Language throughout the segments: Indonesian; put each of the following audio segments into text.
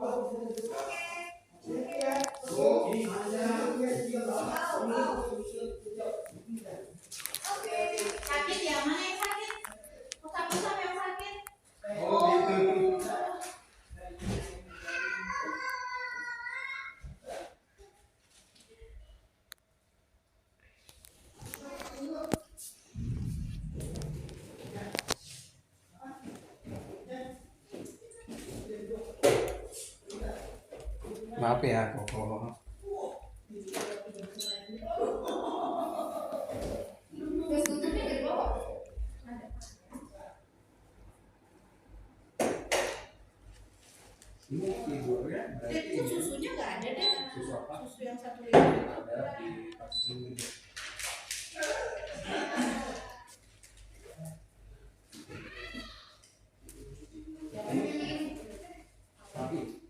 Sakit ya, mana yang sakit? Pusat-pusat yang sakit. Maaf ya Koko. Ini ibunya berarti Susunya nggak ada deh. susu apa? Susu yang 1 liter. Ada di tas ini. Tapi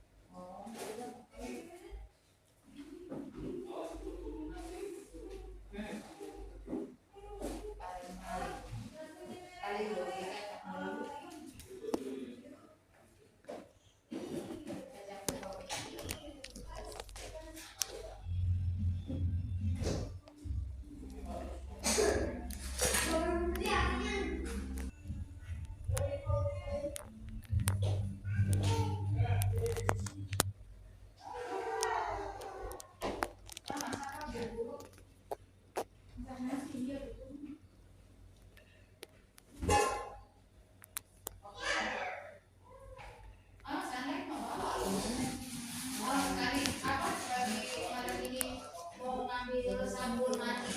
Sabun mandi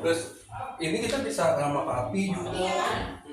terus ini kita bisa nama Papi juga.